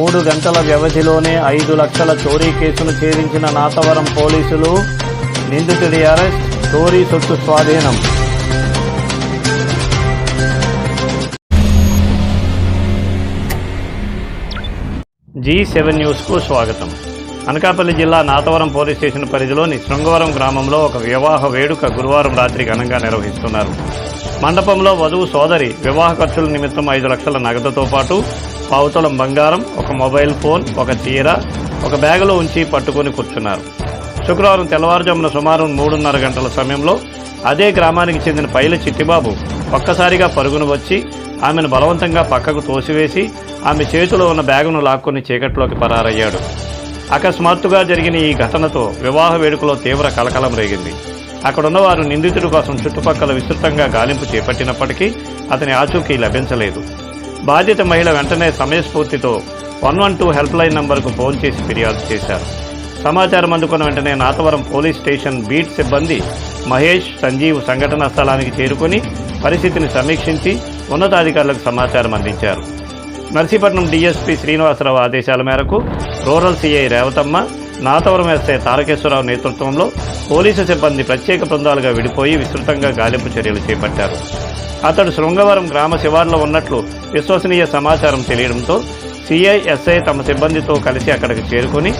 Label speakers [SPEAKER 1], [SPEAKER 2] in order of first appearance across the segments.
[SPEAKER 1] 3 గంటల వ్యవధిలోనే 5 లక్షల చోరీ కేసును ఛేదించిన నాతవరం పోలీసులు. నిందితుడి అరెస్ట్, చోరీ సొత్తు స్వాధీనం. G7 న్యూస్కు స్వాగతం. అనకాపల్లి జిల్లా నాతవరం పోలీస్ స్టేషన్ పరిధిలోని శృంగవరం గ్రామంలో ఒక వివాహ వేడుక గురువారం రాత్రి ఘనంగా నిర్వహిస్తున్నారు. మండపంలో వధువు సోదరి వివాహ ఖర్చుల నిమిత్తం 5 లక్షల నగదుతో పాటు పావుతొలం బంగారం, ఒక మొబైల్ ఫోన్, ఒక చీర, ఒక బ్యాగులో ఉంచి పట్టుకొని కూర్చున్నారు. శుక్రవారం తెల్లవారుజామున సుమారు 3:30 గంటల సమయంలో అదే గ్రామానికి చెందిన పైల చిట్టిబాబు ఒక్కసారిగా పరుగును వచ్చి ఆమెను బలవంతంగా పక్కకు తోసివేసి ఆమె చేతిలో ఉన్న బ్యాగును లాక్కొని చీకట్లోకి పరారయ్యాడు. అకస్మాత్తుగా జరిగిన ఈ ఘటనతో వివాహ వేడుకలో తీవ్ర కలకలం రేగింది. అక్కడున్నవారు నిందితుడి కోసం చుట్టుపక్కల విస్తృతంగా గాలింపు చేపట్టినప్పటికీ అతని ఆచూకీ లభించలేదు. బాధిత మహిళ వెంటనే సమయస్ఫూర్తితో 112 హెల్ప్ లైన్ నంబర్కు ఫోన్ చేసి ఫిర్యాదు చేశారు. సమాచారం అందుకున్న వెంటనే నాతవరం పోలీస్ స్టేషన్ బీట్ సిబ్బంది మహేష్, సంజీవ్ సంఘటనా స్థలానికి చేరుకుని పరిస్థితిని సమీక్షించి ఉన్నతాధికారులకు సమాచారం అందించారు. నర్సీపట్నం డీఎస్పీ శ్రీనివాసరావు ఆదేశాల మేరకు rural CI Revathamma, Nathavaram SI Tarakeswararao నేతృత్వంలో పోలీసు సిబ్బంది ప్రత్యేక బృందాలుగా విడిపోయి విస్తృతంగా గాలింపు చర్యలు చేపట్టారు. అతడు శృంగవరం గ్రామ శివార్లో ఉన్నట్లు విశ్వసనీయ సమాచారం తెలియడంతో సీఐ, ఎస్ఐ తమ సిబ్బందితో కలిసి అక్కడికి చేరుకుని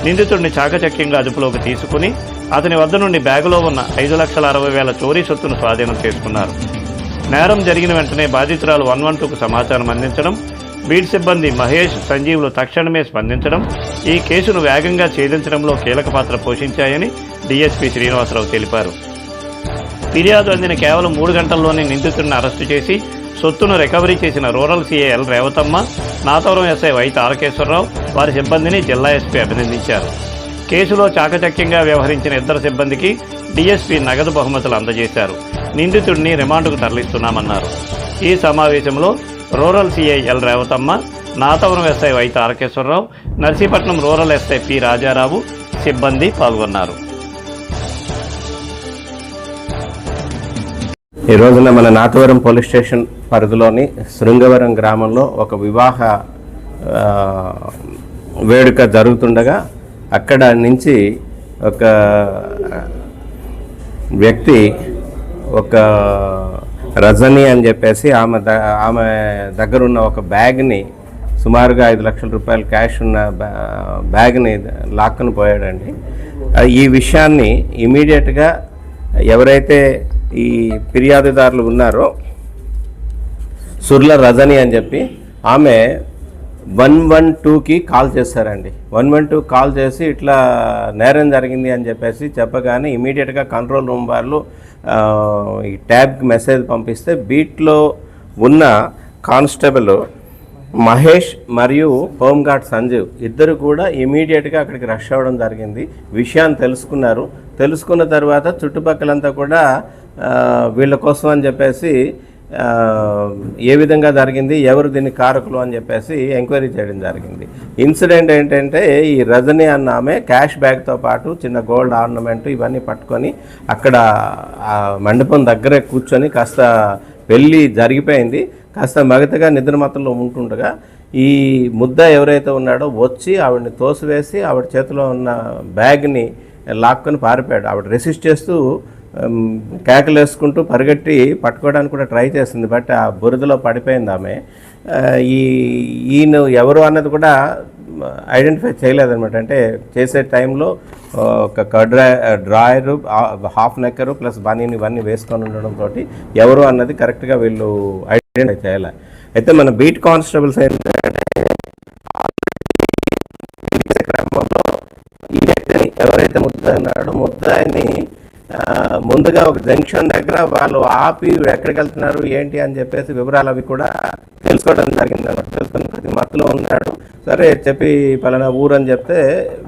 [SPEAKER 1] నిందితుడిని చాకచక్యంగా అదుపులోకి తీసుకుని అతని వద్ద నుండి బ్యాగులో ఉన్న 5,60,000 చోరీ సొత్తును స్వాధీనం చేసుకున్నారు. నేరం జరిగిన వెంటనే బాధితురాలు 112కు సమాచారం అందించడం, బీట్ సిబ్బంది మహేష్, సంజీవ్లు తక్షణమే స్పందించడం ఈ కేసును వేగంగా ఛేదించడంలో కీలక పాత్ర పోషించాయని డీఎస్పీ శ్రీనివాసరావు తెలిపారు. ఫిర్యాదు అందిన కేవలం 3 గంటల్లోనే నిందితుడిని అరెస్టు చేసి సొత్తును రికవరీ చేసిన rural CI L Revathamma, Nathavaram SI Y Tarakeswararao వారి సిబ్బందిని జిల్లా ఎస్పీ అభినందించారు. కేసులో చాకచక్యంగా వ్యవహరించిన 2 సిబ్బందికి డీఎస్పీ నగదు బహుమతులు అందజేశారు. నిందితుడిని రిమాండ్కు తరలిస్తున్నామన్నారు. ఈ సమావేశంలో rural CI L Revathamma, Nathavaram SI Y Tarakeswararao, Narsipatnam rural SI P Rajarao సిబ్బంది పాల్గొన్నారు.
[SPEAKER 2] ఈ రోజున మన నాతవరం పోలీస్ స్టేషన్ పరిధిలోని శృంగవరం గ్రామంలో ఒక వివాహ వేడుక జరుగుతుండగా అక్కడ నుంచి ఒక వ్యక్తి, ఒక రజని అని చెప్పేసి ఆమె దగ్గర ఉన్న ఒక బ్యాగ్ని, సుమారుగా 5 లక్షల రూపాయలు క్యాష్ ఉన్న బ్యాగ్ని లాక్కుని పోయాడండి. ఈ విషయాన్ని ఇమీడియట్గా ఎవరైతే ఈ ఫిర్యాదుదారులు ఉన్నారో సుర్ల రజని అని చెప్పి ఆమె 112కి కాల్ చేశారండి. 112 కాల్ చేసి ఇట్లా నేరం జరిగింది అని చెప్పేసి చెప్పగానే ఇమీడియట్గా కంట్రోల్ రూమ్ వాళ్ళు ఈ ట్యాబ్కి మెసేజ్ పంపిస్తే బీట్లో ఉన్న కానిస్టేబుల్ మహేష్ మరియు హోంగార్డ్ సంజీవ్ ఇద్దరు కూడా ఇమీడియట్గా అక్కడికి రష్ అవ్వడం జరిగింది. విషయాన్ని తెలుసుకున్న తర్వాత చుట్టుపక్కలంతా కూడా వీళ్ళ కోసం అని చెప్పేసి ఏ విధంగా జరిగింది, ఎవరు దీన్ని కారకులు అని చెప్పేసి ఎంక్వైరీ చేయడం జరిగింది. ఇన్సిడెంట్ ఏంటంటే ఈ రజని అన్న ఆమె క్యాష్ బ్యాగ్తో పాటు చిన్న గోల్డ్ ఆర్నమెంట్ ఇవన్నీ పట్టుకొని అక్కడ మండపం దగ్గరే కూర్చొని కాస్త పెళ్ళి జరిగిపోయింది. కాస్త మగతగా నిద్రమత్తులో ఉంటుండగా ఈ ముద్ద ఎవరైతే ఉన్నాడో వచ్చి ఆవిడని తోసివేసి ఆవిడ చేతిలో ఉన్న బ్యాగ్ని లాక్కొని పారిపోయాడు. ఆవిడ రెసిస్ట్ చేస్తూ కేకలు వేసుకుంటూ పరిగెట్టి పట్టుకోవడానికి కూడా ట్రై చేసింది. బట్ ఆ బురదలో పడిపోయింది ఆమె. ఈయన ఎవరు అన్నది కూడా ఐడెంటిఫై చేయలేదన్నమాట. అంటే చేసే టైంలో ఒక డ్రాయరు, హాఫ్ నెక్కరు ప్లస్ బనీని ఇవన్నీ వేసుకొని ఉండడంతో ఎవరు అన్నది కరెక్ట్గా వీళ్ళు ఐడెంటిఫై చేయాలి. అయితే మన బీట్ కానిస్టేబుల్స్ ఏంటంటే క్రమంలో ఈ వ్యక్తిని ఎవరైతే ముద్దాయిని ముందుగా ఒక జంక్షన్ దగ్గర వాళ్ళు ఆపి ఎక్కడికి వెళ్తున్నారు ఏంటి అని చెప్పేసి వివరాలు అవి కూడా తెలుసుకోవడం జరిగింది అన్నమాట. తెలుసుకుని ప్రతి మత్తులో ఉన్నాడు. సరే చెప్పి పలానా ఊరు అని చెప్తే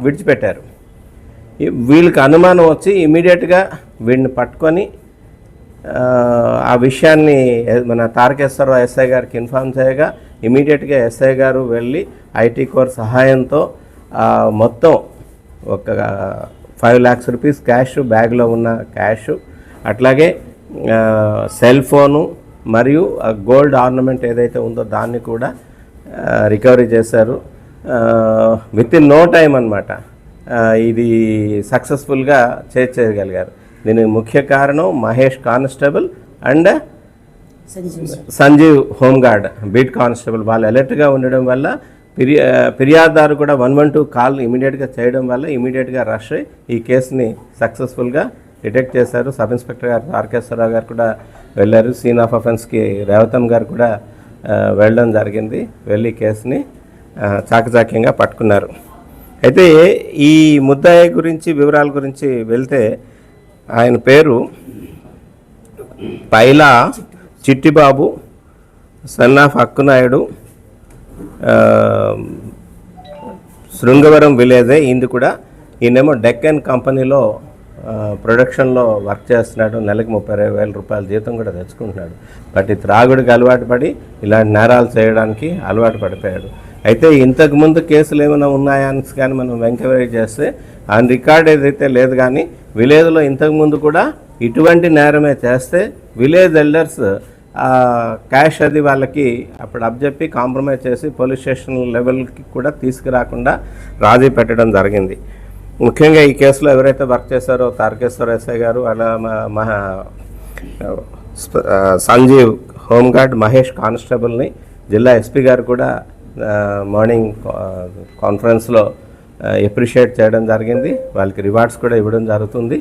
[SPEAKER 2] విడిచిపెట్టారు. వీళ్ళకి అనుమానం వచ్చి ఇమీడియట్గా వీడిని పట్టుకొని ఆ విషయాన్ని మన తారకేశ్వరరావు ఎస్ఐ గారికి ఇన్ఫార్మ్ చేయగా ఇమీడియట్గా ఎస్ఐ గారు వెళ్ళి ఐటీ కోర్ సహాయంతో మొత్తం ఒక 5 lakhs రూపీస్ క్యాష్, బ్యాగ్లో ఉన్న క్యాష్, అట్లాగే సెల్ ఫోను మరియు గోల్డ్ ఆర్నమెంట్ ఏదైతే ఉందో దాన్ని కూడా రికవరీ చేశారు. విత్ ఇన్ నో టైం అనమాట ఇది సక్సెస్ఫుల్గా చేయగలిగారు. దీనికి ముఖ్య కారణం Mahesh constable and Sanjeev home guard beat constable వాళ్ళు అలర్ట్గా ఉండడం వల్ల ఫిర్యాదుదారు కూడా 112 కాల్ ఇమీడియట్గా చేయడం వల్ల ఇమీడియట్గా రష్ అయ్యి ఈ కేసుని సక్సెస్ఫుల్గా డిటెక్ట్ చేశారు. సబ్ ఇన్స్పెక్టర్ గారు తారకేశ్వరరావు గారు కూడా వెళ్ళారు. సీన్ ఆఫ్ అఫెన్స్కి రేవతమ్ గారు కూడా వెళ్ళడం జరిగింది. వెళ్ళి కేసుని చాకచాక్యంగా పట్టుకున్నారు. అయితే ఈ ముద్దాయి గురించి వివరాల గురించి వెళ్తే ఆయన పేరు పైలా చిట్టిబాబు, సన్ ఆఫ్ అక్కునాయుడు, శృంగవరం విలేజే. ఇది కూడా ఈయనేమో డెక్కన్ కంపెనీలో ప్రొడక్షన్లో వర్క్ చేస్తున్నాడు. నెలకు 30,000 రూపాయల జీతం కూడా తెచ్చుకుంటున్నాడు. బట్ ఈ త్రాగుడికి అలవాటు పడి ఇలాంటి నేరాలు చేయడానికి అలవాటు పడిపోయాడు. అయితే ఇంతకుముందు కేసులు ఏమైనా ఉన్నాయా అని కానీ మనం ఎంక్వైరీ చేస్తే ఆన్ రికార్డ్ ఏదైతే లేదు, కానీ విలేజ్లో ఇంతకుముందు కూడా ఇటువంటి నేరమే చేస్తే విలేజ్ ఎల్డర్స్ క్యాష్ అది వాళ్ళకి అప్పుడు అప్పచెప్పి కాంప్రమైజ్ చేసి పోలీస్ స్టేషన్ లెవెల్కి కూడా తీసుకురాకుండా రాజీ పెట్టడం జరిగింది. ముఖ్యంగా ఈ కేసులో ఎవరైతే వర్క్ చేశారో తారకేశ్వర ఎస్ఐ గారు, అలా సంజీవ్ హోంగార్డ్, మహేష్ కానిస్టేబుల్ని జిల్లా ఎస్పీ గారు కూడా మార్నింగ్ కాన్ఫరెన్స్లో అప్రిషియేట్ చేయడం జరిగింది. వాళ్ళకి రివార్డ్స్ కూడా ఇవ్వడం జరుగుతుంది.